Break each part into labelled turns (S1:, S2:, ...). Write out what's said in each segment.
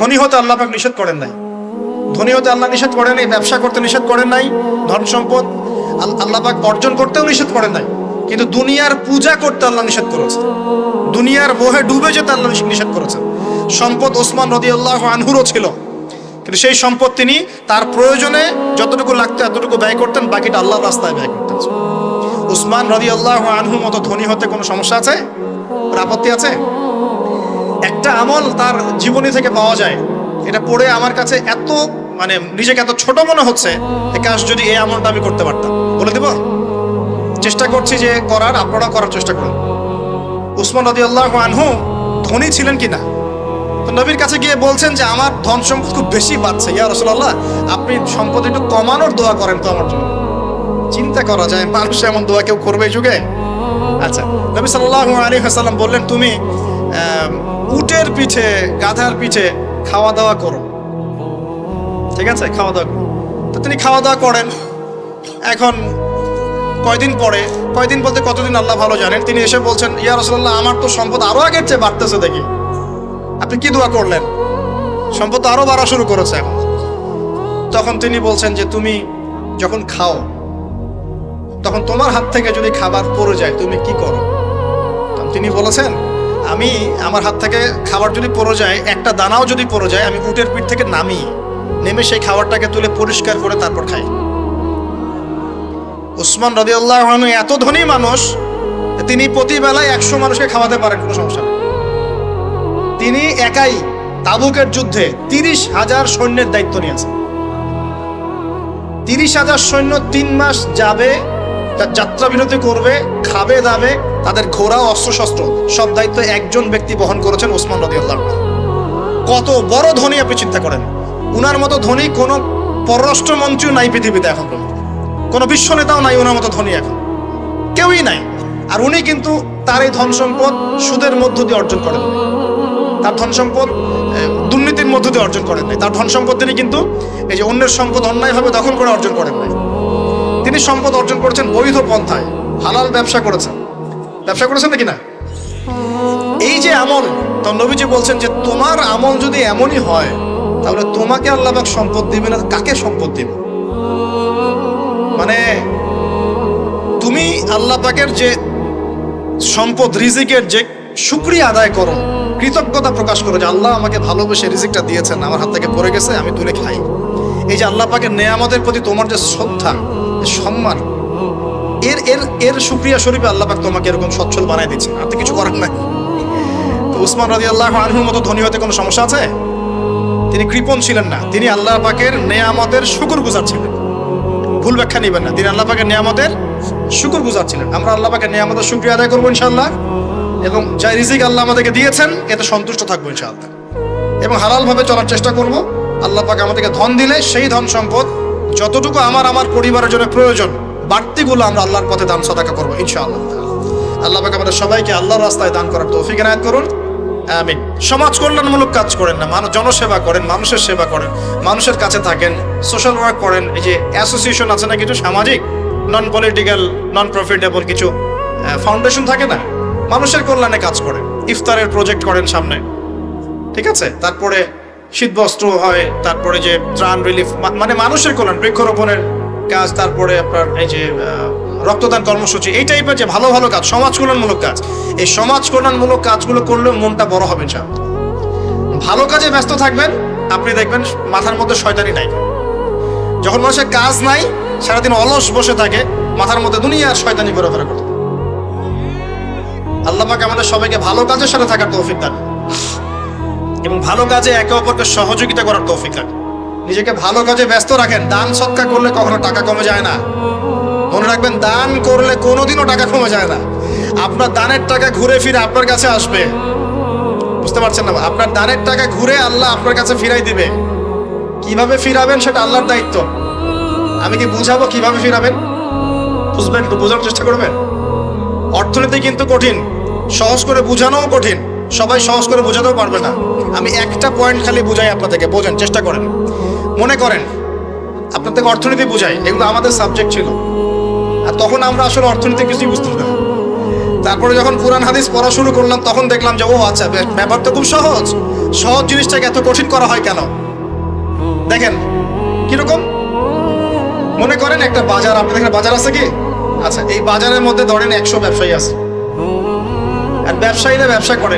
S1: ধনী হতে আল্লাহ পাক নিষেধ করেন নাই, ধনী হতে আল্লাহ নিষেধ করেন নাই, ব্যবসা করতে নিষেধ করেন নাই, ধন সম্পদ আল্লাহ পাক অর্জন করতেও নিষেধ করেন নাই, কিন্তু দুনিয়ার পূজা করতে আল্লাহ নিষেধ করেছেন, দুনিয়ার মোহে ডুবে যেতে আল্লাহ নিষেধ করেছেন। সম্পদ ওসমান রাদিয়াল্লাহু আনহুরও ছিল, কিন্তু সেই সম্পদ তিনি তার প্রয়োজনে যতটুকু লাগতো এতটুকু ব্যয় করতেন, বাকিটা আল্লাহর রাস্তায় ব্যয় করতেন। উসমান রাদিয়াল্লাহু আনহুর মতো ধনী হতে কোনো সমস্যা আছে? আপত্তি আছে? একটা আমল তার জীবনী থেকে পাওয়া যায়, এটা পড়ে আমার কাছে এত নিজেকে এত ছোট মনে হচ্ছে, কাশ যদি এই আমলটা আমি করতে পারতাম। বলে দেব, চেষ্টা করছি যে করার, আপনারা করার চেষ্টা করুন। উসমান রাদিয়াল্লাহু আনহু ধনী ছিলেন কিনা, তো নবীর কাছে গিয়ে বলছেন যে আমার ধন সম্পদ খুব বেশি বাড়ছে, ইয়া রাসূলুল্লাহ আপনি সম্পদ একটু কমানোর দোয়া করেন তো আমার জন্য। চিন্তা করা যায় মানুষ এমন দোয়া কেউ করবে এই যুগে? আচ্ছা, নবী সাল্লাল্লাহু আলাইহি ওয়াসাল্লাম বললেন তুমি উটের পিঠে, গাধার পিঠে খাওয়া দাওয়া করো, ঠিক আছে, খাওয়া দাওয়া করো। তো তিনি খাওয়া দাওয়া করেন। এখন কয়দিন পরে, কয়দিন বলতে কতদিন আল্লাহ ভালো জানেন, তিনি এসে বলছেন ইয়া রাসূলুল্লাহ আমার তো সম্পদ আরো আগের চেয়ে বাড়তেছে, দেখি আপনি কি দোয়া করলেন, সম্পদ তো আরো বাড়া শুরু করেছে এখন। তখন তিনি বলছেন যে তুমি যখন খাও তখন তোমার হাত থেকে যদি খাবার পড়ে যায় তুমি কি করো? তিনি বলেছেন আমি আমার হাত থেকে খাবার যদি পড়ে যায়, একটা দানাও যদি পড়ে যায়, আমি উটের পিঠ থেকে নেমে সেই খাবারটাকে তুলে পরিষ্কার করে তারপর খাই। উসমান রাদিয়াল্লাহু আনহু এত ধনী মানুষ, তিনি প্রতি বেলায় 100 মানুষকে খাওয়াতে পারেন, কোনো সমস্যা নেই। তিনি একাই তাবুকের যুদ্ধে 30,000 সৈন্যের দায়িত্ব নিয়েছেন। 30,000 সৈন্য 3 মাস যাবে, যাত্রা বিরতি করবে, খাবে দাবে, তাদের ঘোড়া অস্ত্রশস্ত্র সব দায়িত্ব একজন ব্যক্তি বহন করেছেন, ওসমান রাদিয়াল্লাহু আনহু। কত বড় ধনী আপনি চিন্তা করেন। উনার মতো ধনী কোনো পররাষ্ট্রমন্ত্রীও নাই পৃথিবীতে এখন, কোনো বিশ্ব নেতাও নাই ওনার মতো ধনী, এখন কেউই নাই। আর উনি কিন্তু তার এই ধন সম্পদ সুদের মধ্য দিয়ে অর্জন করেন, তার ধন সম্পদ দুর্নীতির মধ্য দিয়ে অর্জন করেন নাই। তার ধন সম্পদ তিনি কিন্তু এই যে অন্যের সম্পদ অন্যায়ভাবে দখল করে অর্জন করেন নাই। তিনি সম্পদ অর্জন করেছেন বৈধ পন্থায়, হালাল ব্যবসা করেছেন। ব্যবসা করেছেন নাকি না? এই যে আমল, তো নবীজি বলছেন যে তোমার আমল যদি এমনই হয় তাহলে তোমাকে আল্লাহ পাক সম্পদ দিবে না, কাকে সম্পদ দিবে? তুমি আল্লাহ পাকের যে সম্পদ, রিজিকের যে শুকরিয়া আদায় করো, কৃতজ্ঞতা প্রকাশ করো যে আল্লাহ আমাকে ভালোবেসে রিজিকটা দিয়েছেন, আমার হাত থেকে পড়ে গেছে, আমি তুলে খাই। এই যে আল্লাহ পাকের নেয়ামতের প্রতি তোমার যে শ্রদ্ধা, সম্মান, এর শুকরিয়া স্বরূপে আল্লাহ পাক তোমাকে এরকম সচ্ছল বানাই দিচ্ছেন, আর তো কিছু করার নাই। তো উসমান রাদিয়াল্লাহু আনহুর মতো ধনী হতে কোনো সমস্যা আছে? তিনি কৃপণ ছিলেন না, তিনি আল্লাহ পাকের নেয়ামতের শুকরগুজার ছিলেন। ভুল ব্যাখ্যা নেবেন না, তিনি আল্লাহ পাকের নেয়ামতের শুকরগুজার ছিলেন। আমরা আল্লাহ পাকের নেয়ামতের শুকরিয়া আদায় করবো ইনশাআল্লাহ, এবং যা রিজিক আল্লাহ আমাদেরকে দিয়েছেন এতে সন্তুষ্ট থাকবো ইনশাআল্লাহ, এবং হালাল ভাবে চলার চেষ্টা করব। আল্লাহ পাক আমাদেরকে ধন দিলে সেই ধন সম্পদ যতটুকু আমার পরিবারের জন্য প্রয়োজন, বাড়তিগুলো আমরা আল্লাহর পথে দান সাদাকা করবো ইনশাআল্লাহ। আল্লাহ পাক আমাদের সবাইকে আল্লাহর রাস্তায় দান করার তৌফিক এনায়েত করুন, আমিন। সমাজ কল্যাণমূলক কাজ করেন না, জনসেবা করেন, মানুষের সেবা করেন, মানুষের কাছে থাকেন, সোশ্যাল ওয়ার্ক করেন। এই যে অ্যাসোসিয়েশন আছে না কিছু সামাজিক, নন পলিটিক্যাল, নন প্রফিটেবল কিছু ফাউন্ডেশন থাকে না, মানুষের কল্যাণে কাজ করেন, ইফতারের প্রজেক্ট করেন সামনে, ঠিক আছে। তারপরে শীতবস্ত্র হয়, তারপরে যে ত্রাণ রিলিফ, মানুষের কল্যাণ, বৃক্ষরোপণের কাজ, তারপরে আপনার এই যে রক্তদান কর্মসূচি, এই টাইপের যে ভালো ভালো কাজ, সমাজ কল্যাণমূলক কাজ, এই সমাজ কল্যাণমূলক কাজগুলো করলে মনটা বড় হবে। ভালো কাজে ব্যস্ত থাকবেন, আপনি দেখবেন মাথার মধ্যে শয়তানি নাই। যখন মানুষের কাজ নাই, সারাদিন অলস বসে থাকে, মাথার মধ্যে দুনিয়ার শয়তানি ঘোরাফেরা করে। আল্লাহ পাক আমাদের সবাইকে ভালো কাজের সাথে থাকার তৌফিক দান, এবং ভালো কাজে একে অপরকে সহযোগিতা করার তৌফিক দান। নিজেকে ভালো কাজে ব্যস্ত রাখেন। দান সৎকার করলে কখনো টাকা কমে যায় না, মনে রাখবেন। দান করলে কোনোদিনও টাকা কমে যায় না। আপনার দানের টাকা ঘুরে ফিরে আপনার কাছে আসবে, বুঝতে পারছেন না? আপনার দানের টাকা ঘুরে আল্লাহ আপনার কাছে ফিরাই দিবে। কিভাবে ফিরাবেন সেটা আল্লাহর দায়িত্ব। আমি কি বুঝাবো কিভাবে ফিরাবেন? বুঝবেন, একটু বোঝার চেষ্টা করবেন। অর্থনীতি কিন্তু কঠিন, সহজ করে বোঝানোও কঠিন, সবাই সহজ করে বোঝাতেও পারবে না। আমি একটা পয়েন্ট খালি বুঝাই আপনাদেরকে, বোঝেন, চেষ্টা করেন। মনে করেন আপনাদেরকে অর্থনীতি বুঝাই, এগুলো আমাদের সাবজেক্ট ছিল, আর তখন আমরা আসলে অর্থনীতি কিছুই বুঝতাম না। তারপরে যখন কোরআন হাদিস পড়া শুরু করলাম তখন দেখলাম যে ও আচ্ছা, ব্যাপার তো খুব সহজ। সহজ জিনিসটাকে এত কঠিন করা হয় কেন? দেখেন কিরকম, মনে করেন একটা বাজার, আপনাদের এখানে বাজার আছে কি? আচ্ছা, এই বাজারের মধ্যে ধরেন 100 ব্যবসায়ী আছে, আর ব্যবসায়ীরা ব্যবসা করে।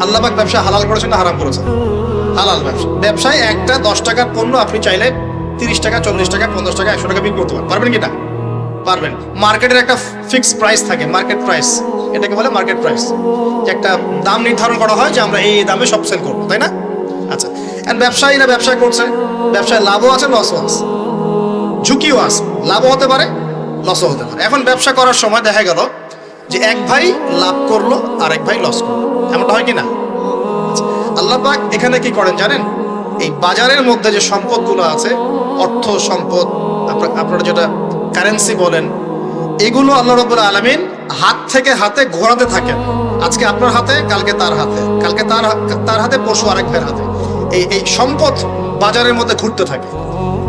S1: আল্লাহ পাক ব্যবসা হালাল করেছেন না হারাম করেছেন? হালাল ব্যবসা। ব্যবসায় একটা 10 টাকার পণ্য আপনি চাইলে 30 টাকা, 40 টাকা, 50 টাকা, 100 টাকা বিক্রি করতে পারবেন কি না? পারবেন। মার্কেটের একটা ফিক্সড প্রাইস থাকে, মার্কেট প্রাইস, এটাকে বলে মার্কেট প্রাইস। একটা দাম নির্ধারণ করা হয় যে আমরা এই দামে সব সেল করবো, তাই না? আচ্ছা, আর ব্যবসায়ীরা ব্যবসা করছে, ব্যবসায় লাভও আছে লসও আছে, ঝুঁকিও আছে, লাভও হতে পারে লসও হতে পারে। এখন ব্যবসা করার সময় দেখা গেল যে এক ভাই লাভ করলো আর এক ভাই লস করলো, এমনটা হয় কি না? আল্লাহ পাক এখানে কি করেন জানেন? এই বাজারের মধ্যে যে সম্পদগুলো আছে, অর্থ সম্পদ, আপনারা যেটা কারেন্সি বলেন, এগুলো আল্লাহ রাব্বুল আলামিন হাত থেকে হাতে ঘোরাতে থাকেন। আজকে আপনার হাতে, কালকে তার হাতে, কালকে তার হাতে, পরশু আরেক ভাইয়ের হাতে। এই সম্পদ বাজারের মধ্যে ঘুরতে থাকে।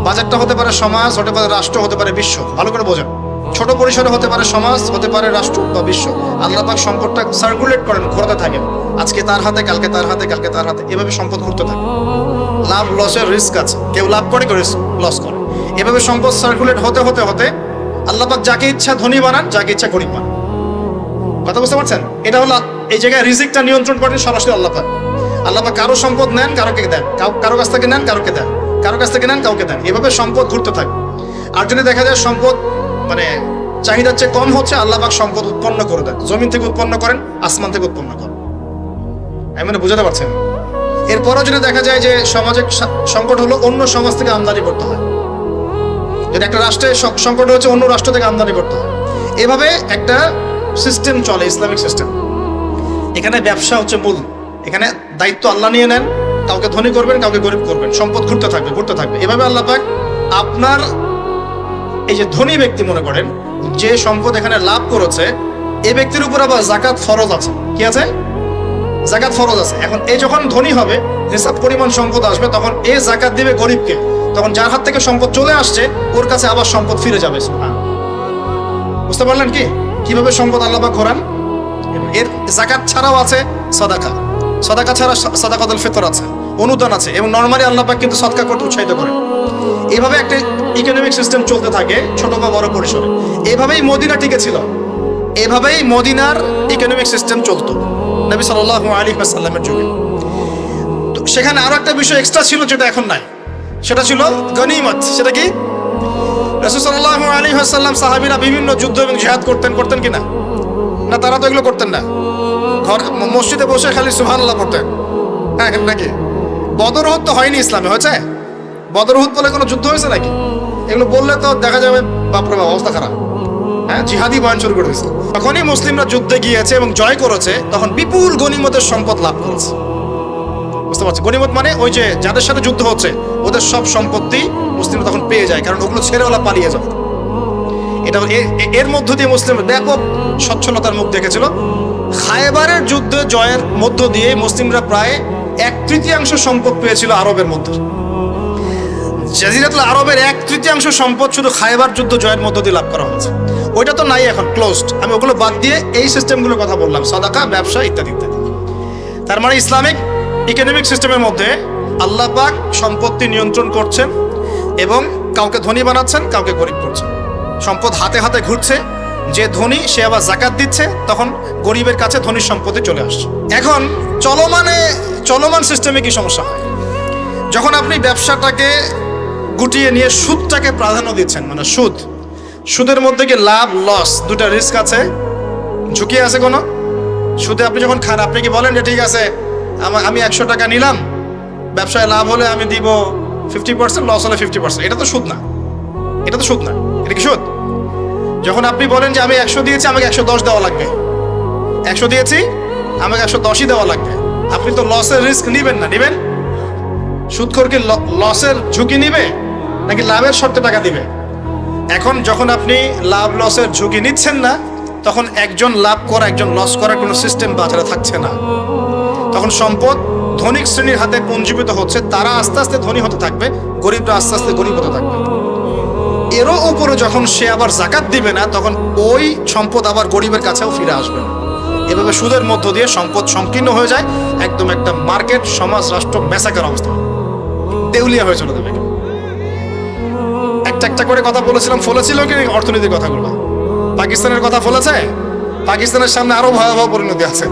S1: বাজারটা হতে পারে সমাজ, হতে পারে রাষ্ট্র, হতে পারে বিশ্ব। ভালো করে বোঝেন, ছোট পরিসরে হতে পারে সমাজ, হতে পারে রাষ্ট্র বা বিশ্ব। আল্লাহ পাক সম্পদটা সার্কুলেট করেন, ঘোরাতে থাকেন। আজকে তার হাতে, কালকে তার হাতে, কালকে তার হাতে, এভাবে সম্পদ ঘুরতে থাকে। লাভ লসের রিস্ক আছে, কেউ লাভ করে, কেউ লস করে। এভাবে সম্পদ সার্কুলেট হতে হতে হতে আল্লাহ পাক যাকে ইচ্ছা ধনী বানান, যাকে ইচ্ছা গরিব বানান। কথা বুঝতে পারছেন? এটা হলো এই জায়গায় রিজিকটা নিয়ন্ত্রণ করেন সরাসরি আল্লাহ পাক। আল্লাহ পাক কারো সম্পদ নেন, কারোকে দেন, কারো কাছ থেকে নেন, কারোকে দেন, কারো কাছ থেকে নেন, কাউকে দেন। এভাবে সম্পদ ঘুরতে থাকে। আর যদি দেখা যায় সম্পদ মানে চাহিদার চেয়ে কম হচ্ছে, আল্লাহ পাক সম্পদ উৎপন্ন করে দেন। জমিন থেকে উৎপন্ন করেন, আসমান থেকে উৎপন্ন করেন। আমি মানে বুঝাতে পারছেন? এরপরও যদি দেখা যায় যে সমাজে সংকট হলো, অন্য সমাজ থেকে আমদানি করতে হয়। যদি একটা রাষ্ট্রে সংকট হচ্ছে, অন্য রাষ্ট্র থেকে আমদানি করতে হয়। এভাবে একটা সিস্টেম চলে, ইসলামিক সিস্টেম। এখানে ব্যবসা হচ্ছে মূল। এখানে দায়িত্ব আল্লাহ নিয়ে নেন, কাউকে ধনী করবেন, কাউকে গরিব করবেন। সম্পদ ঘুরতে থাকবে, ঘুরতে থাকবে। এভাবে আল্লাহ পাক আপনার এই যে ধনী ব্যক্তি, মনে করেন যে সম্পদ এখানে লাভ করেছে, এই ব্যক্তির উপর আবার জাকাত ফরজ আছে। কি আছে? জাকাত ফরজ আছে। এখন এই যখন ধনী হবে, হিসাব পরিমাণ সম্পদ আসবে, তখন এই জাকাত দিবে গরিবকে। তখন যার হাত থেকে সম্পদ চলে আসছে, ওর কাছে আবার সম্পদ ফিরে যাবে। বুঝতে পারলেন কি কিভাবে সম্পদ আল্লাহ পাক ঘোরান? এর জাকাত ছাড়াও আছে সাদাকা। সাদাকা ছাড়া সাদাকাতুল ফিতর আছে, অনুদান আছে, এবং নরমালি আল্লাহ পাক কিন্তু সদকা করতে উৎসাহিত করেন। এইভাবে একটা ইকোনমিক সিস্টেম চলতে থাকে, ছোট বা বড় পরিসরে। এইভাবেই মদিনা টিকে ছিল, এভাবেই মদিনার ইকোনমিক সিস্টেম চলতো নবী সাল্লাল্লাহু আলাইহি ওয়াসাল্লামের যুগে। তো সেখানে আরো একটা বিষয় এক্সট্রা ছিল, যেটা এখন নাই। সেটা ছিল গনিমত। সেটা কি? রাসূল সাল্লাল্লাহু আলাইহি ওয়াসাল্লাম সাহাবীরা বিভিন্ন যুদ্ধ এবং জিহাদ করতেন কিনা? না, তারা তো এগুলো করতেন না। ঘর মসজিদে বসে খালি সুবহানাল্লাহ পড়তেন। হ্যাঁ নাকি? বদর উহুদ তো হয়নি ইসলামে, হয়েছে? বদর উহুদ বলে কোনো যুদ্ধ হয়েছে নাকি? এগুলো বললে তো দেখা যাবে বাপরে বাপ, অবস্থা খারাপ। হ্যাঁ, জিহাদি বয়ান শুরু করে দিয়েছে। তখনই মুসলিমরা যুদ্ধে গিয়েছে এবং জয় করেছে, তখন বিপুল গনিমতের সম্পদ লাভ করেছে। বুঝতে পারছি? গনিমত মানে ওই যে যাদের সাথে যুদ্ধ হচ্ছে, ওদের সব সম্পত্তি মুসলিমরা তখন পেয়ে যায়, কারণ ওগুলো ছেড়ে ওরা পালিয়ে যাবে। এটা এর মধ্য দিয়ে মুসলিমরা ব্যাপক সচ্ছলতার মুখ দেখেছিল। খায়বারের যুদ্ধে জয়ের মধ্য দিয়ে মুসলিমরা প্রায় 1/3 সম্পদ পেয়েছিল আরবের মধ্যে। জাজিরাতুল আরবের 1/3 সম্পদ শুধু খায়বার যুদ্ধ জয়ের মধ্য দিয়ে লাভ করা হয়েছে। ওইটা তো নাই, এখন ক্লোজড। আমি ওগুলো বাদ দিয়ে এই সিস্টেমগুলোর কথা বললাম, সাদাকা, ব্যবসা ইত্যাদি ইত্যাদি। তার মানে ইসলামিক ইকোনমিক সিস্টেমের মধ্যে আল্লাহ পাক সম্পত্তি নিয়ন্ত্রণ করছেন এবং কাউকে ধনী বানাচ্ছেন, কাউকে গরিব করছেন। সম্পদ হাতে হাতে ঘুরছে, যে ধনী সে আবার জাকাত দিচ্ছে, তখন গরিবের কাছে ধনীর সম্পত্তি চলে আসছে। এখন চলমান সিস্টেমে কি সমস্যা হয়? যখন আপনি ব্যবসাটাকে গুটিয়ে নিয়ে সুদটাকে প্রাধান্য দিচ্ছেন, মানে সুদের মধ্যে কি লাভ লস দুটা রিস্ক আছে, ঝুঁকি আছে কোনো? সুদে আপনি যখন খান, আপনি কি বলেন যে ঠিক আছে আমি 100 টাকা নিলাম, ব্যবসায় লাভ হলে আমি দিব 50%, লস হলে 50%। এটা তো সুদ না, এটা তো সুদ না। এটা কি সুদ? যখন আপনি বলেন যে আমি 100 দিয়েছি, আমাকে 110 দেওয়া লাগবে, 100 দিয়েছি আমাকে 110ই দেওয়া লাগবে, আপনি তো লসের রিস্ক নিবেন না? নিবেন? সুদখোর কি লসের ঝুঁকি নিবে নাকি লাভের শর্তে টাকা দিবে? এখন যখন আপনি লাভ লসের ঝুঁকি নিচ্ছেন না, তখন একজন লাভ করা একজন লস করার কোনো সিস্টেম বাজারে থাকছে না। তখন সম্পদ ধনিক শ্রেণীর হাতে পুঞ্জীভূত হচ্ছে, তারা আস্তে আস্তে ধনী হতে থাকবে, গরিবরা আস্তে আস্তে গরিব হতে থাকবে। এরও উপরে যখন সে আবার জাকাত দিবে না, তখন ওই সম্পদ আবার গরিবের কাছেও ফিরে আসবে না। এভাবে সুদের মধ্য দিয়ে সম্পদ সংকীর্ণ হয়ে যায়, একদম একটা মার্কেট, সমাজ, রাষ্ট্র মেসাকার অবস্থা, দেউলিয়া হয়ে চলে যাবে। একটা একটা করে কথা বলেছিলাম, ফলেছিল কি অর্থনীতির কথাগুলো? পাকিস্তানের কথা ফলেছে? পাকিস্তানের সামনে আরো ভয়াবহ পরিণতি আছে।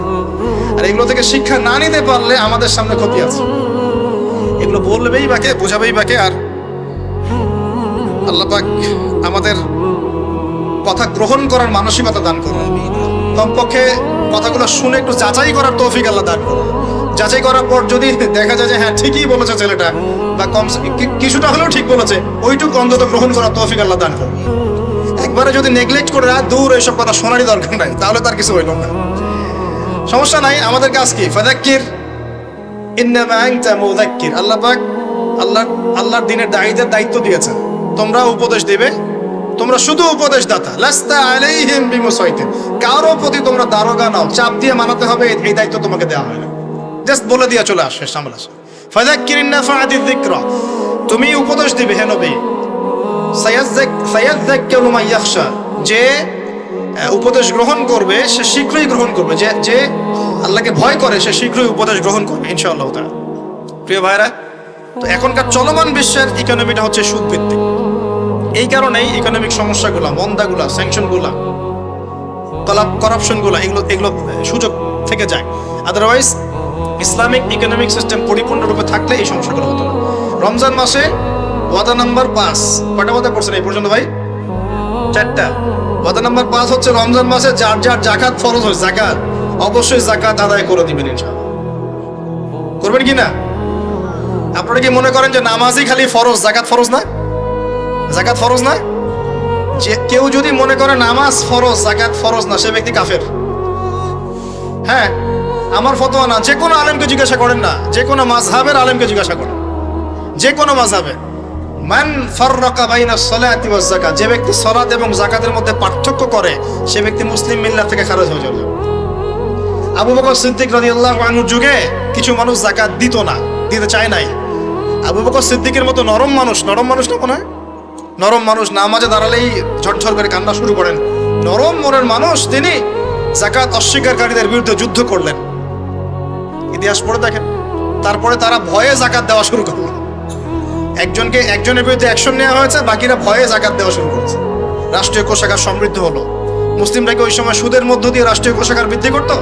S1: আর এগুলো থেকে শিক্ষা না নিতে পারলে আমাদের সামনে ক্ষতি আছে। এগুলো বলবেই বাকে, বোঝাবেই বাকে। আর আল্লাহ পাক আমাদের কথা গ্রহণ করার মানসিকতা দান করুন। কমপক্ষে কথাগুলো শুনে একটু যাচাই করার তৌফিক আল্লাহ দান করুন। যাচাই করার পর যদি দেখা যায় যে হ্যাঁ ঠিকই বলেছে ছেলেটা, বা কম কিছুটা হলেও ঠিক বলেছে, ওইটুকু অন্তত গ্রহণ করার তৌফিক আল্লাহ দান করুন। একবারে যদি নেগলেক্ট করে দূর এইসব কথা শোনারই দরকার নাই, তাহলে তার কিছু হইল না। সমস্যা নাই, আমাদের কাজ কি? ফাযাক্কির ইন্নামা আনতা মুযাক্কির। আল্লাহ পাক আল্লাহর দ্বীনের দায়ীদের দায়িত্ব দিয়েছেন, তোমরা উপদেশ দেবে, তোমরা শুধু উপদেশ দাতা। লাস্তা আলাইহিম বিমুসাইতির, কারো প্রতি তোমরা দারোগা নাও, চাপ দিয়ে মানাতে হবে, এই দায়িত্ব তোমাকে দেওয়া হয় না। জাস্ট বলে দিয়ে চলে আসে, সামনে আসে। ফাযাক্কির ইন্নাফাআতিয যিকরা, তুমি উপদেশ দিবে হে নবী। সায়াযাক্কারু মান ইয়াখশা, যে উপদেশ গ্রহণ করবে সে শীঘ্রই গ্রহণ করবে, যে আল্লাহকে ভয় করে সে শীঘ্রই উপদেশ গ্রহণ করবে ইনশাআল্লাহ তাআলা। প্রিয় ভাইরা, তো এখনকার চলমান বিশ্বের ইকোনমিটা হচ্ছে সুদ ভিত্তিক। এই কারণেই ইকোনমিক সমস্যাগুলো, মন্দাগুলা, স্যাংশনগুলা, করাপশনগুলা, এগুলো সুযোগ থেকে যায়। আদারওয়াইজ ইসলামিক ইকোনমিক সিস্টেম পরিপূর্ণরূপে থাকলে এই সমস্যাগুলো হতো না। রমজান মাসে ওয়াদা নাম্বার 5, কয়টা ওয়াদা করছেন এই পর্যন্ত ভাই? 4টা। ওয়াদা নাম্বার 5 হচ্ছে রমজান মাসে যার যার যাকাত ফরজ হয়, যাকাত অবশ্যই যাকাত আদায় করে দিবেন ইনশাআল্লাহ। করবেন কি না? আপনারা কি মনে করেন যে নামাজই খালি ফরজ, যাকাত ফরজ না? যাকাত ফরজ না? যে কেউ যদি মনে করে নামাজ ফরজ, যাকাত ফরজ না, সে ব্যক্তি কাফের। হ্যাঁ, আমার ফতোয়া না, যে কোনো আলেমকে জিজ্ঞাসা করেন না, যে কোনো মাযহাবের আলেমকে জিজ্ঞাসা করেন, যে কোনো মাযহাবে। মান ফাররাকা বাইনাস সালাতি ওয়াজ যাকাত, যে ব্যক্তি সালাত এবং যাকাতের মধ্যে পার্থক্য করে, সে ব্যক্তি মুসলিম মিল্লাত থেকে খারিজ হয়ে যাবে। আবু বকর সিদ্দিক রাদিয়াল্লাহু আনহুর যুগে কিছু মানুষ যাকাত দিত না, দিতে চায় নাই। আবু বকর সিদ্দিকের মতো নরম মানুষ না মনে হয়, নরম মানুষ নামাজে দাঁড়ালেই ঝরঝর করে কান্না শুরু করেন, নরম মনের মানুষ, তিনি যাকাত অস্বীকারীদের বিরুদ্ধে যুদ্ধ করলেন। ইতিহাস পড়ে দেখেন। তারপরে তারা ভয়ে যাকাত দেওয়া শুরু করলো। একজনের বিরুদ্ধে অ্যাকশন নেওয়া হয়েছে, বাকিরা ভয়ে যাকাত দেওয়া শুরু করেছে। রাষ্ট্রীয় কোষাগার সমৃদ্ধ হলো। মুসলিমরা কি ওই সময় সুদের মধ্য দিয়ে রাষ্ট্রীয় কোষাগার বৃদ্ধি করতো?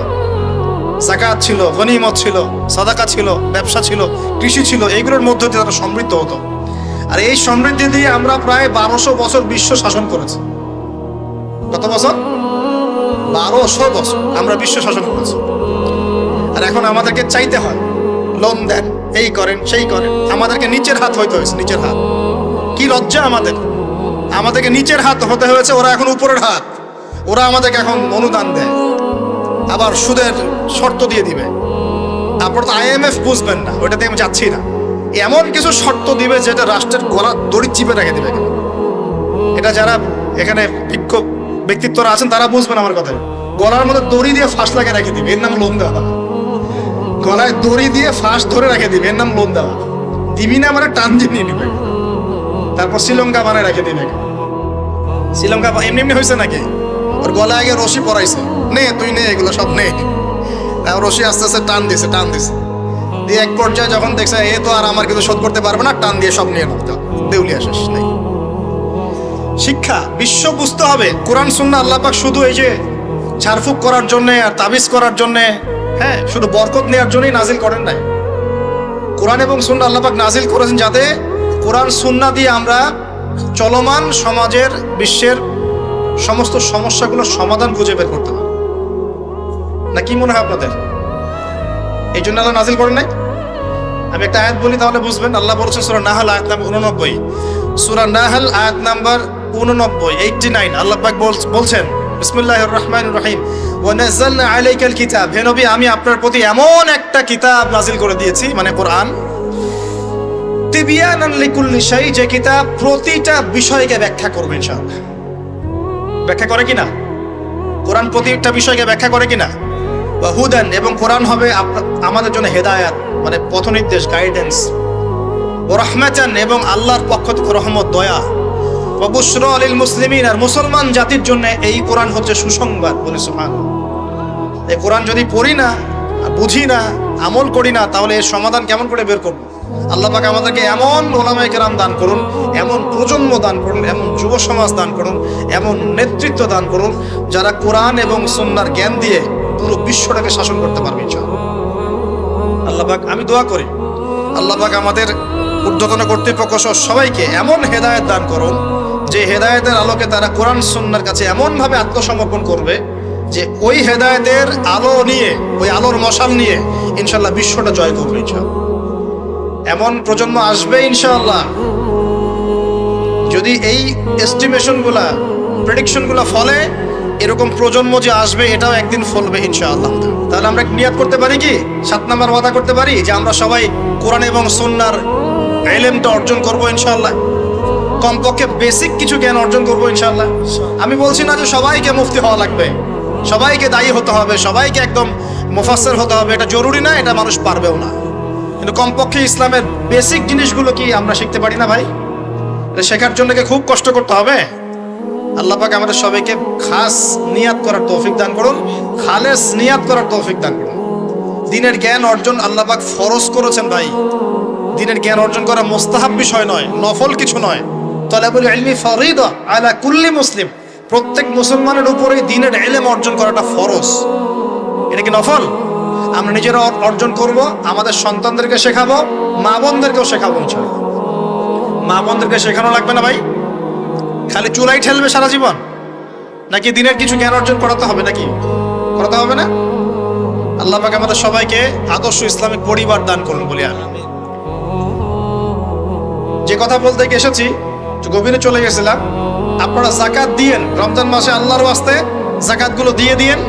S1: যাকাত ছিল, গনিমত ছিল, সাদাকা ছিল, ব্যবসা ছিল, কৃষি ছিল, এইগুলোর মধ্য দিয়ে তারা সমৃদ্ধ হতো। আর এই সমৃদ্ধি দিয়ে আমরা প্রায় 1200 বছর বিশ্ব শাসন করেছি। কত বছর? 1200 বছর আমরা বিশ্ব শাসন করেছি। আর এখন আমাদেরকে চাইতে হয়, লোন দেন, এই করেন, সেই করেন। আমাদেরকে নিচের হাত হইতে হয়েছে, নিচের হাত। কি লজ্জা আমাদেরকে নিচের হাত হতে হয়েছে, ওরা এখন উপরের হাত। ওরা আমাদেরকে এখন অনুদান দেয়, আবার সুদের শর্ত দিয়ে দিবে। আপনারা তো IMF বুঝবেন না, ওইটাতে আমি যাচ্ছি না। এমন কিছু শর্ত দিবে যেটা রাষ্ট্রের গলা দড়ি চিপে রেখে দিবে। এটা যারা এখানে বিক্ষোভ ব্যক্তিত্বরা আছেন তারা বুঝবেন আমার কথা। গলার মধ্যে দড়ি দিয়ে ফাঁস লাগিয়ে রেখে দিবে, এর নাম লোন দেওয়া। গলায় দড়ি দিয়ে ফাঁস ধরে রেখে দিবে, এর নাম লোন দেওয়া। দিবি না মানে টান দিয়ে নিয়ে নিবে। তারপর শ্রীলঙ্কা বানায় রেখে দিবে। শ্রীলঙ্কা এমনি হয়েছে নাকি? ওর গলায় আগে রশি পরাইছে, নে তুই নে, এগুলো সব নে। রশি আস্তে আস্তে টান দিছে দিয়ে এক পর্যায়ে যখন দেখছে এ তো আর আমার কিছু শোধ করতে পারবে না, টান দিয়ে সব নিয়ে নাও, দেউলিয়া শেষ নেই। শিক্ষা বিশ্ব বুঝতে হবে। কোরআন সুন্নাহ আল্লাহ পাক শুধু এই যে ঝাড়ফুঁক করার জন্য আর তাবিজ করার জন্য, হ্যাঁ, শুধু বরকত নেওয়ার জন্যই নাজিল করেন নাই। কোরআন এবং সুন্নাহ আল্লাহ পাক নাজিল করেছেন যাতে কোরআন সুন্নাহ দিয়ে আমরা চলমান সমাজের, বিশ্বের সমস্ত সমস্যাগুলোর সমাধান খুঁজে বের করতে পারি। না কি মনে হয় আপনাদের? এই জন্য আল্লাহ নাজিল করেন নাই? আমি একটা আয়াত বলি তাহলে বুঝবেন। আল্লাহ বলেছেন সূরা নাহল আয়াত নাম্বার 89, সূরা নাহল আয়াত নাম্বার 89 আল্লাহ পাক বলছেন, বিসমিল্লাহির রহমানির রহিম, ওয়া নাযালনা আলাইকাল কিতাব, হে নবী আমি আপনার প্রতি এমন একটা কিতাব নাজিল করে দিয়েছি, মানে কোরআন, তিবিয়ানান লিকুল্লি শাই, যে কিতাব প্রতিটা বিষয়কে ব্যাখ্যা করবে ইনশাআল্লাহ। ব্যাখ্যা করে কিনা? কোরআন প্রতিটা বিষয়কে ব্যাখ্যা করে কিনা? ওয়া হুদান, এবং কোরআন হবে আমাদের জন্য হেদায়াত, মানে পথনির্দেশ, গাইডেন্স। ওয়া রাহমাতান, এবং আল্লাহর পক্ষ থেকে রহমত, দয়া। ওয়া বুশরা লিল মুসলিমিন, আর মুসলমান জাতির জন্য এই কোরআন হচ্ছে সুসংবাদ। বলে সুবহানাল্লাহ। এই কোরআন যদি পড়ি না, বুঝি না, আমল করি না, তাহলে এর সমাধান কেমন করে বের করব? আল্লাহ পাক আমাদেরকে এমন ওলামায়ে কেরাম দান করুন, এমন প্রজন্ম দান করুন, এমন যুব সমাজ দান করুন, এমন নেতৃত্ব দান করুন, যারা কোরআন এবং সুন্নাহর জ্ঞান দিয়ে পুরো বিশ্বটাকে শাসন করতে পারবে ইনশাআল্লাহ। আল্লাহ পাক, আমি দোয়া করি আল্লাহ পাক আমাদের ঊর্ধ্বতন কর্তৃপক্ষ সহ সবাইকে এমন হেদায়েত দান করুন, যে হেদায়েতের আলোকে তারা কোরআন সুন্নাহর কাছে এমনভাবে আত্মসমর্পণ করবে যে ওই হেদায়েতের আলো নিয়ে, ওই আলোর মশাল নিয়ে ইনশাআল্লাহ বিশ্বটা জয় করবে ইনশাআল্লাহ। এমন প্রজন্ম আসবে ইনশাআল্লাহ, যদি এই এস্টিমেশনগুলা, প্রেডিকশনগুলা ফলে, এরকম প্রজন্ম যে আসবে এটাও একদিন ফলবে ইনশাআল্লাহ। তাহলে আমরা নিয়াত করতে পারি কি, 7 নাম্বার ওয়াদা করতে পারি যে আমরা সবাই কোরআন এবং সুন্নাহর ইলমটা অর্জন করব ইনশাআল্লাহ। কমপক্ষে বেসিক কিছু জ্ঞান অর্জন করব ইনশাআল্লাহ। আমি বলছি না যে সবাইকে মুফতি হওয়া লাগবে, সবাইকে দায়ী হতে হবে, সবাইকে একদম মুফাসসির হতে হবে, এটা জরুরি না, এটা মানুষ পারবেও না। কিন্তু কমপক্ষে ইসলামের বেসিক জিনিসগুলো কি আমরা শিখতে পারি না ভাই? এটা শেখার জন্য কি খুব কষ্ট করতে হবে? আল্লাহ পাক আমাদের সবাইকে খাস নিয়াত করার তৌফিক দান করুন, খালেস নিয়াত করার তৌফিক দান করুন। দ্বীনের জ্ঞান অর্জন আল্লাহ পাক ফরজ করেছেন ভাই। দ্বীনের জ্ঞান অর্জন করা মুস্তাহাব বিষয় নয়, নফল কিছু নয়। তালাবুল ইলমি ফরিদা আলা কুল্লি মুসলিম, প্রত্যেক মুসলমানের উপরেই দ্বীনের ইলম অর্জন করাটা ফরজ। এটা কি নফল? আমরা নিজেরা অর্জন করব, আমাদের সন্তানদেরকে শেখাবো, মা বোনদেরকেও শেখাবো ইনশাআল্লাহ। মা বোনদেরকে শেখানো লাগবে না ভাই? খালি চুলাই ঠেলবে সারা জীবন? নাকি দিনের কিছু জ্ঞান অর্জন করাতে হবে? নাকি করাতে হবে না? আল্লাহ পাক আমাদের সবাইকে আদর্শ ইসলামিক পরিবার দান করুন বলি আমি। যে কথা বলতে গিয়ে এসেছি, গভীরে চলে গেছিলাম। আপনারা যাকাত দিয়েন, রমজান মাসে আল্লাহর ওয়াস্তে যাকাতগুলো দিয়ে দিয়েন,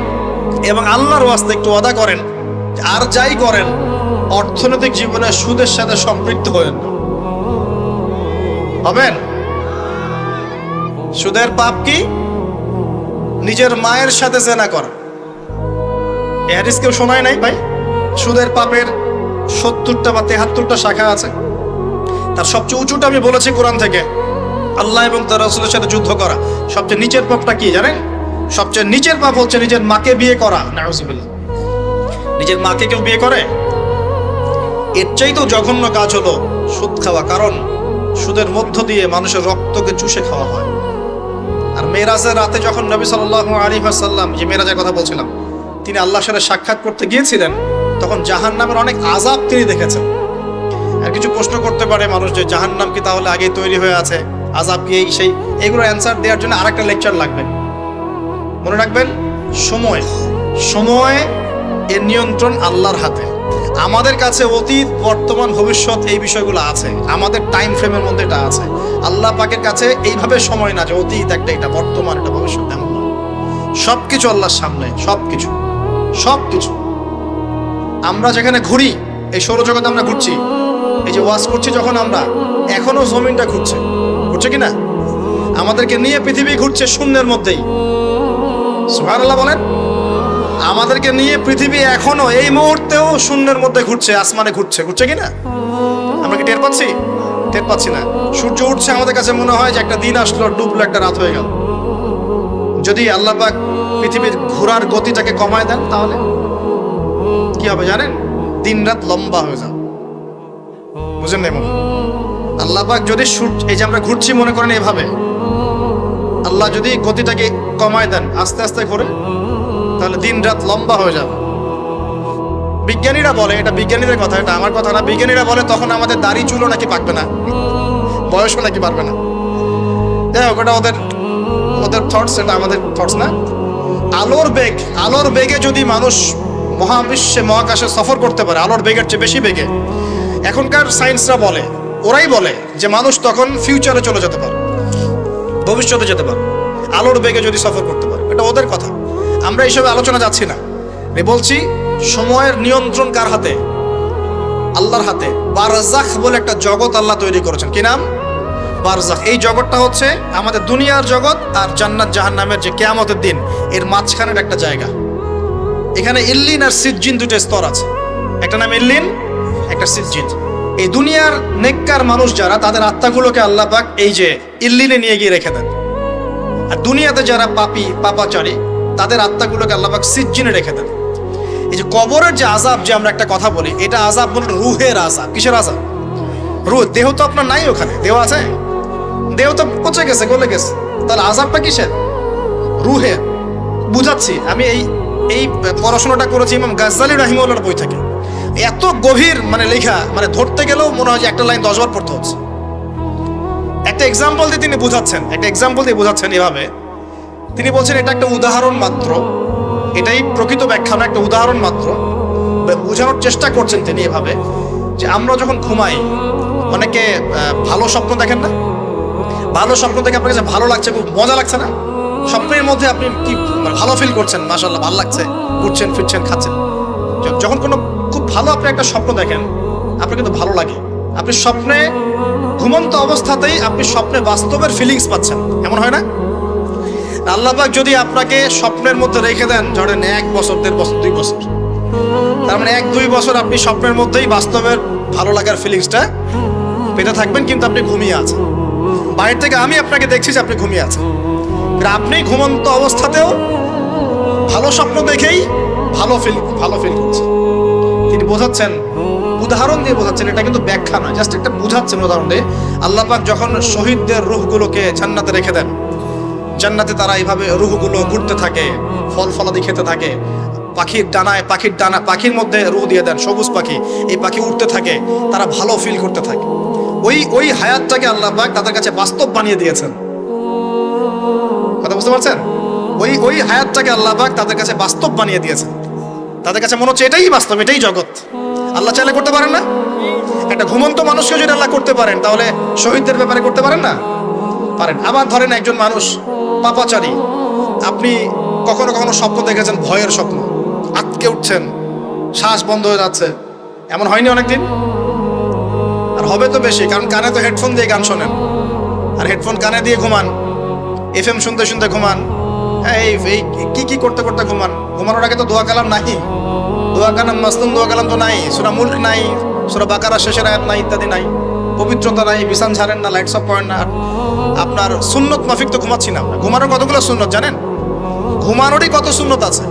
S1: এবং আল্লাহর ওয়াস্তে একটু ওয়াদা করেন আর যাই করেন অর্থনৈতিক জীবনে সুদের সাথে সম্পৃক্ত হবেন না। হবেন? সুদের পাপ কি? নিজের মায়ের সাথে জেনা করা। এই হাদিস কেউ শোনায় নাই ভাই? সুদের পাপের 70টা বা 73টা শাখা আছে। তার সবচেয়ে উঁচুটা আমি বলেছি কোরআন থেকে, আল্লাহ এবং তার রাসূলের সাথে যুদ্ধ করা। সবচেয়ে নিচের পাপটা কি জানেন? সবচেয়ে নিচের পাপ হচ্ছে নিজের মাকে বিয়ে করা। নাউযুবিল্লাহ। নিজের মাকে কেউ বিয়ে করে? এর চাইতেও জঘন্য কাজ হলো সুদ খাওয়া, কারণ সুদের মধ্য দিয়ে মানুষের রক্তকে চুষে খাওয়া হয়। আর মেরাজের রাতে যখন নবী সাল্লাল্লাহু আলাইহি ওয়াসাল্লাম, যে মেরাজের কথা বলছিলাম, তিনি আল্লাহর সাথে সাক্ষাৎ করতে গিয়েছিলেন, তখন জাহান্নামের অনেক আযাব তিনি দেখেছেন। আর কিছু প্রশ্ন করতে পারে মানুষ যে জাহান্নাম কি তাহলে আগেই তৈরি হয়ে আছে, আযাব কি এই সেই? এগুলো অ্যান্সার দেওয়ার জন্য আরেকটা লেকচার লাগবে। মনে রাখবেন, সময় এর নিয়ন্ত্রণ আল্লাহর হাতে। আমাদের কাছে অতীত, বর্তমান, ভবিষ্যৎ এই বিষয়গুলো আছে, আমাদের টাইম ফ্রেমের মধ্যে এটা আছে। আল্লাহ পাকের কাছে এইভাবে সময় না যে অতীত একটা, এটা বর্তমান, এটা ভবিষ্যৎ, তেমন না। সবকিছু আল্লাহর সামনে, সবকিছু। আমরা যেখানে ঘুরি, এই সৌরজগতে আমরা ঘুরছি, এই যে ওয়াজ করছি যখন আমরা, এখনো জমিনটা ঘুরছে কিনা? আমাদেরকে নিয়ে পৃথিবী ঘুরছে শূন্যের মধ্যেই। সুবহানাল্লাহ বলেন। আমাদেরকে নিয়ে পৃথিবী এখনো এই মুহূর্তেও শূন্যের মধ্যে ঘুরছে, আসমানে ঘুরছে কিনা? আমরা কি টের পাচ্ছি? টের পাচ্ছি না। সূর্য উঠছে, আমাদের কাছে মনে হয় যে একটা দিন আসলো, ডুবলো, একটা রাত হয়ে গেল। যদি আল্লাহ পাক পৃথিবীর ঘোরার গতিটাকে কমায় দেন, তাহলে কি হবে জানেন? দিন রাত লম্বা হয়ে যাবে। বুঝেন না? আল্লাহ পাক যদি এই যে আমরা ঘুরছি মনে করেন এভাবে, আল্লাহ যদি গতিটাকে কমায় দেন, আস্তে আস্তে ঘুরে, তাহলে দিন রাত লম্বা হয়ে যাবে। বিজ্ঞানীরা বলে, এটা বিজ্ঞানীদের কথা, এটা আমার কথা না, বিজ্ঞানীরা বলে তখন আমাদের দাড়ি চুলও নাকি পাকবে না, বয়সও নাকি পারবে না। যাই হোক, ওটা ওদের থটস, এটা আমাদের থটস না। আলোর বেগে যদি মানুষ মহাবিশ্বে, মহাকাশে সফর করতে পারে, আলোর বেগের চেয়ে বেশি বেগে, এখনকার সায়েন্সরা বলে, ওরাই বলে যে মানুষ তখন ফিউচারে চলে যেতে পারে, ভবিষ্যতে যেতে পারে, আলোর বেগে যদি সফর করতে পারে। এটা ওদের কথা, আমরা এইসবে আলোচনা যাচ্ছি না। বলছি সময়ের নিয়ন্ত্রণ কার হাতে? আল্লাহর হাতে। বারজাখ বলে একটা জগৎ আল্লাহ তৈরি করেছেন। কি নাম? বারজাখ। এই জগৎটা হচ্ছে আমাদের দুনিয়ার জগৎ আর জান্নাত জাহান্নামের যে কিয়ামতের দিন, এর মাঝখানের একটা জায়গা। এখানে ইল্লিন আর সিজ্জিন দুটো স্তর আছে, একটা নাম ইল্লিন, একটা সিজ্জিন। এই দুনিয়ার নেককার মানুষ যারা, তাদের আত্মাগুলোকে আল্লাহ পাক এই যে ইল্লিনে নিয়ে গিয়ে রেখে দেন। আর দুনিয়াতে যারা পাপী, পাপাচারী, তাদের আত্মাগুলোকে আল্লাহ পাক সিজ্জিনে রেখে দেন। এই যে কবরের যে আযাব, যে আমরা একটা কথা বলি, এটা আযাব বলে রুহের আযাব। কিসের আযাব? রুহ। দেহ তো আপনার নাই, ওখানে দেহ আছে? দেহ তো পচে গেছে, গলে গেছে, তাহলে আযাবটা কিসের? রুহের। বুঝাচ্ছি, আমি এই পড়াশোনাটা করেছি ইমাম গাজ্জালী রাহিমাহুল্লাহর বই থেকে। এত গভীর মানে লেখা, মানে ধরতে গেলেও মনে হয় যে একটা লাইন 10 বার পড়তে হচ্ছে। একটা এক্সাম্পল দিয়ে তিনি বোঝাচ্ছেন এভাবে। তিনি বলছেন এটা একটা উদাহরণ মাত্র, এটাই প্রকৃত ব্যাখ্যা না, একটা উদাহরণ মাত্র। বোঝানোর চেষ্টা করছেন তিনি এভাবে যে আমরা যখন ঘুমাই, অনেকে ভালো স্বপ্ন দেখেন না? ভালো স্বপ্ন দেখে আপনার কাছে ভালো লাগছে, খুব মজা লাগছে না? স্বপ্নের মধ্যে আপনি কি ভালো ফিল করছেন, মাশাআল্লাহ ভালো লাগছে, ঘুরছেন ফিরছেন খাচ্ছেন। যখন কোনো খুব ভালো আপনি একটা স্বপ্ন দেখেন, আপনার কিন্তু ভালো লাগে। আপনি স্বপ্নে, ঘুমন্ত অবস্থাতেই আপনি স্বপ্নে বাস্তবের ফিলিংস পাচ্ছেন, এমন হয় না? আল্লাহ পাক যদি আপনাকে স্বপ্নের মধ্যে রেখে দেন, ধরেন 1 বছর 1.5 বছর 2 বছর, তার মানে 1-2 বছর আপনি স্বপ্নের মধ্যেই বাস্তবের ভালো লাগার ফিলিংসটা পেতে থাকবেন, কিন্তু আপনি ঘুমিয়ে আছেন। বাইরে থেকে আমি আপনাকে দেখছি যে আপনি ঘুমিয়ে আছেন, আপনি ঘুমন্ত অবস্থাতেও ভালো স্বপ্ন দেখেই ভালো ফিল করছেন। তিনি বোঝাচ্ছেন, উদাহরণ দিয়ে বোঝাচ্ছেন, এটা কিন্তু ব্যাখ্যা নয়, জাস্ট একটা বুঝাচ্ছেন উদাহরণ দিয়ে। আল্লাহ পাক যখন শহীদদের রূহগুলোকে জান্নাতে রেখে দেন, জান্নাতে তারা এইভাবে রূহগুলো ঘুরতে থাকে, ফল ফলাদি খেতে থাকে, পাখির মধ্যে রূহ দিয়ে দেন, সবুজ পাখি, এই পাখি উঠতে থাকে, তারা ভালো ফিল করতে থাকে। ওই হায়াতটাকে আল্লাহ পাক তাদের কাছে বাস্তব বানিয়ে দিয়েছেন। কথা বুঝতে পারছেন? ওই হায়াতটাকে আল্লাহ পাক তাদের কাছে বাস্তব বানিয়ে দিয়েছেন। তাদের কাছে মনে হচ্ছে এটাই বাস্তব, এটাই জগৎ। আল্লাহ চাইলে করতে পারেন না? একটা ঘুমন্ত মানুষকে যদি আল্লাহ করতে পারেন, তাহলে শহীদদের ব্যাপারে করতে পারেন না? পারেন। আবার ধরেন একজন মানুষ পাপাচারী, আপনি কখনো কখনো স্বপ্ন দেখেছেন, ভয়ের স্বপ্ন, আটকে উঠছেন, শ্বাস বন্ধ হয়ে যাচ্ছে, এমন হয়নি অনেকদিন? আর হবে তো বেশি, কারণ কানে তো হেডফোন দিয়ে গান শোনেন, আর হেডফোন কানে দিয়ে ঘুমান, FM শুনতে শুনতে ঘুমান, এই কি করতে করতে ঘুমান। ঘুমানোর আগে তো দোয়া কালাম নাই, দোয়া কালাম মাসলুম দোয়া কালাম তো নাই, সূরা মুলক নাই, সূরা বাকারা শেষের আয়াত নাই, ইত্যাদি নাই, পবিত্রতা নাই, বিছান ঝাড়েন না, লাইটস অফ করেন না। আপনার সুন্নত মাফিক তো ঘুমাচ্ছি না আমরা। ঘুমানোর কতগুলো সুন্নত জানেন? ঘুমানোরই কত সুন্নত আছে।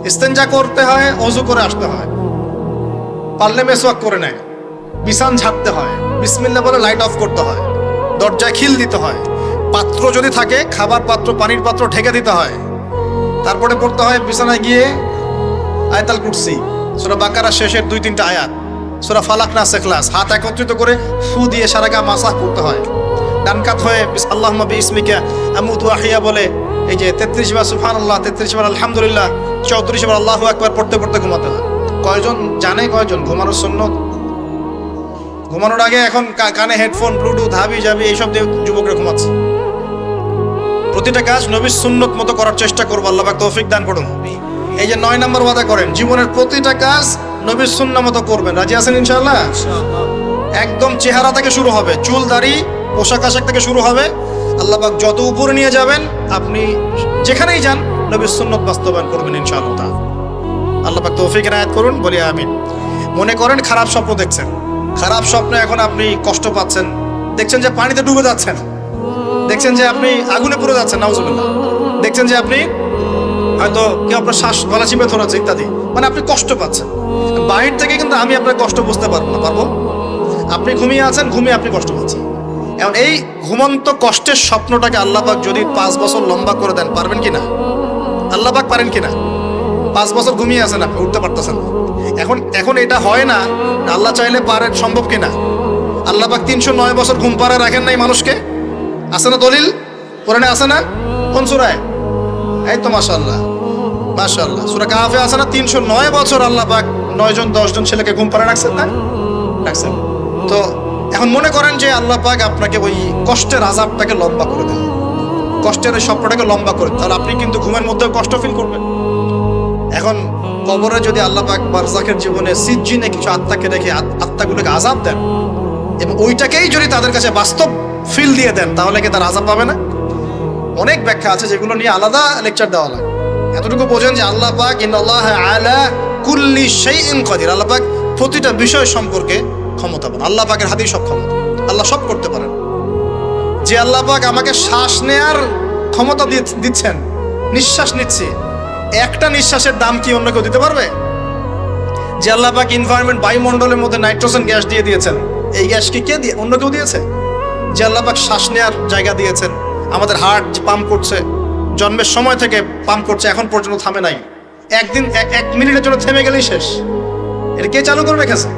S1: ইস্তেঞ্জা করতে হয়, ওযু করে আসতে হয়, পারলে মেসওয়াক করে নেয়, বিছান ঝাড়তে হয়, বিসমিল্লাহ বলে লাইট অফ করতে হয়, দরজায় খিল দিতে হয়, পাত্র যদি থাকে খাবার পাত্র, পানির পাত্র ঢেকে দিতে হয়, তারপরে পড়তে হয় বিছানায় গিয়ে আয়াতুল কুরসি, সূরা বাকারা শেষের 2-3টা আয়াত, সূরা ফালাক নাস ইখলাস, হাত একত্রিত করে ফু দিয়ে সারা গা মাসাহ করতে হয়। ডান কাত হয়ে আল্লাহুম্মা বিইসমিকা আমুতু ওয়া আহইয়া বলে এই যে 33 বার সুবহানাল্লাহ, 33 বার আলহামদুলিল্লাহ, 34 বার আল্লাহু আকবার পড়তে পড়তে ঘুমাতে হয়। কয়জন জানে কয়জন ঘুমানোর সুন্নত? ঘুমানোর আগে এখন কানে হেডফোন, ব্লুটুথ, হাবি জাবি এইসব দিয়ে যুবকরা ঘুমাচ্ছে। প্রতিটা কাজ নবীর সুন্নত মতো করার চেষ্টা করবো, আল্লাহ পাক তৌফিক দান করুন। এই যে 9 নম্বর ওয়াদা করেন, জীবনের প্রতিটা কাজ নবীর সুন্নাহ মতো করবেন। রাজি আছেন ইনশাআল্লাহ? একদম চেহারা থেকে শুরু হবে, চুল দাড়ি পোশাক আশাক থেকে শুরু হবে। আল্লাহ পাক যত উপরে নিয়ে যাবেন, আপনি যেখানেই যান নবীর সুন্নত বাস্তবায়ন করবেন ইনশাআল্লাহ। আল্লাহ পাক তৌফিক এনায়েত করুন, বলি আমিন। মনে করেন খারাপ স্বপ্ন দেখছেন, খারাপ স্বপ্নে এখন আপনি কষ্ট পাচ্ছেন, দেখছেন যে পানিতে ডুবে যাচ্ছেন, দেখছেন যে আপনি আগুনে পুড়ে যাচ্ছেন, নাউজুবিল্লাহ, দেখছেন যে আপনি হয়তো কেউ আপনার শ্বাস গলা চিপে ধরেছে ইত্যাদি, মানে আপনি কষ্ট পাচ্ছেন। বাহির থেকে কিন্তু আমি আপনার কষ্ট বুঝতে পারবো না, পারবো? আপনি ঘুমিয়ে আছেন, ঘুমিয়ে আপনি কষ্ট পাচ্ছেন। এখন এই ঘুমন্ত কষ্টের স্বপ্নটাকে আল্লাহ পাক যদি 5 বছর লম্বা করে দেন, পারবেন কিনা? আল্লাহ পাক পারেন কিনা? 5 বছর ঘুমিয়ে আছেন আপনি, উঠতে পারতেছেন। এখন এটা হয় না, আল্লাহ চাইলে পারে, সম্ভব কিনা? আল্লাহ পাক 309 বছর ঘুম পাড়ায় রাখেন নাই মানুষকে, আছে না দলিল? কোরআনে আছে না? কোন সূরায়? এই তো মাশাআল্লাহ, মাশাআল্লাহ, সূরা কাহফে আছে না? 309 বছর আল্লাহ পাক 9 জন 10 জন ছেলেকে ঘুম পাড়ায় রাখছেন না? রাখছেন। তো এখন মনে করেন যে আল্লাহ পাক আপনাকে ওই কষ্টের আযাবটাকে লম্বা করে দেন, কষ্টের ওই স্বপ্নটাকে লম্বা করে, তাহলে আপনি কিন্তু ঘুমের মধ্যেও কষ্ট ফিল করবেন। এখন কবরে যদি আল্লাহ পাক বারজাখের জীবনে সিজ্জিনে কিছু আত্মাকে রেখে আত্মাগুলোকে আযাব দেন, এবং ওইটাকেই যদি তাদের কাছে বাস্তব ফিল দিয়ে দেন, তাহলে কি তার আযাব পাবে না? অনেক ব্যাখ্যা আছে যেগুলো নিয়ে আলাদা লেকচার দেওয়া লাগে। এতটুকু বোঝেন যে আল্লাহ পাক ইন্নাল্লাহা আলা কুল্লি শাইইন কাদির, আল্লাহ পাক প্রতিটা বিষয় সম্পর্কে ক্ষমতাবান। আল্লাহ পাকের হাতেই সব ক্ষমতা, আল্লাহ সব করতে পারেন। যে আল্লাহ পাক আমাকে শ্বাস নেয়ার ক্ষমতা দিচ্ছেন, নিঃশ্বাস নিচ্ছি, একটা নিঃশ্বাসের দাম কি অন্য কেউ দিতে পারবে? যে আল্লাহ পাক এনভায়রনমেন্ট বায়ুমণ্ডলের মধ্যে নাইট্রোজেন গ্যাস দিয়ে দিয়েছেন, এই গ্যাস কি কে দিয়ে, অন্য কেউ দিয়েছে? যে আল্লাহ পাক শ্বাস নেওয়ার জায়গা দিয়েছেন, আমাদের হার্ট পাম্প করছে, জন্মের সময় থেকে পাম্প করছে, এখন পর্যন্ত থামে নাই। একদিন এক মিনিটের জন্য থেমে গেলেই শেষ। এটা কে চালু করে রেখেছে?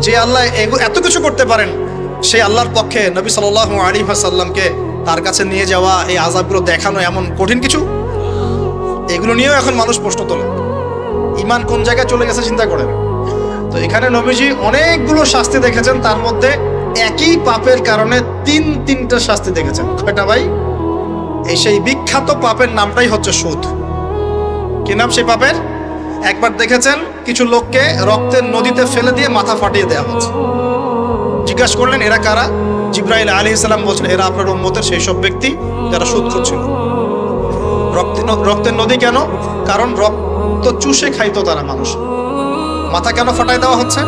S1: যে আল্লাহ এত কিছু করতে পারেন, সেই আল্লাহর পক্ষে নবী সাল্লাল্লাহু আলাইহি ওয়াসাল্লামকে তার কাছে নিয়ে যাওয়া, এই আযাবগুলো দেখানো এমন কঠিন কিছু? এগুলো নিয়েও এখন মানুষ প্রশ্ন তোলে। ঈমান কোন জায়গায় চলে গেছে চিন্তা করেন। তো এখানে নবীজি অনেকগুলো শাস্তি দেখেছেন, তার মধ্যে একই পাপের কারণে তিনটা শাস্তি দেখেছেন। কয়টা ভাই? এই সেই বিখ্যাত পাপের নামটাই হচ্ছে সুদ। কি নাম সেই পাপের? একবার দেখেছেন কিছু লোককে রক্তের নদীতে ফেলে দিয়ে মাথা ফাটিয়ে দেওয়া হচ্ছে। জিজ্ঞাসা করলেন এরা কারা? জিবরাইল আলাইহিস সালাম বলছেন এরা আপনার উম্মতের সেই সব ব্যক্তি যারা সুদ খাচ্ছিল। রক্তের নদী কেন? কারণ রক্ত চুষে খাইতো তারা মানুষ। মাথা কেন ফাটাই দেওয়া হচ্ছে?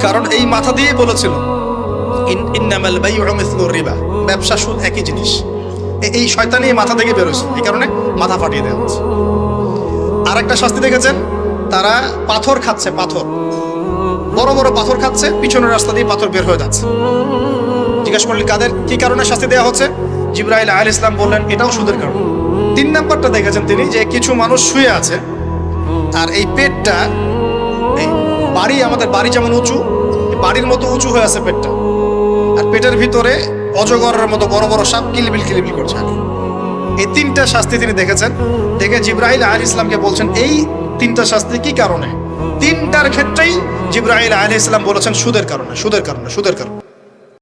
S1: কারণ এই মাথা দিয়ে বলেছিল ইন্নামাল বাইউ মিসলুর রিবা, ব্যবসা সুদ একই জিনিস। এই শয়তানি মাথা থেকে বেরোছে, এই কারণে মাথা ফাটিয়ে দেওয়া হচ্ছে। আর একটা শাস্তি দেখেছেন, তারা পাথর খাচ্ছে, পাথর, বড় বড় পাথর খাচ্ছে, পিছনের রাস্তা দিয়ে পাথর বের হয়ে যাচ্ছে। জিজ্ঞাসা করলেন কাদের, কি কারণে শাস্তি দেওয়া হচ্ছে? জিবরাইল আলাইহিস সালাম বললেন এটাও সুদের কারণ। 3 নাম্বারটা দেখেছেন তিনি, যে কিছু মানুষ শুয়ে আছে আর এই পেটটা, এই বাড়ি, আমাদের বাড়ি যেমন উঁচু, বাড়ির মতো উঁচু হয়ে আছে পেটটা, আর পেটের ভিতরে অজগরের মতো বড় বড় সাপ কিলবিল কিলবিল করছে। এই 3টা শাস্তি তিনি দেখেছেন। দেখে জিবরাইল আলাইহিস সালামকে বলছেন এই 3টা শাস্তি কি কারণে? 3টার ক্ষেত্রেই জিবরাইল আলাইহিস সালাম বলেছেন সুদের কারণে, সুদের কারণে, সুদের কারণে।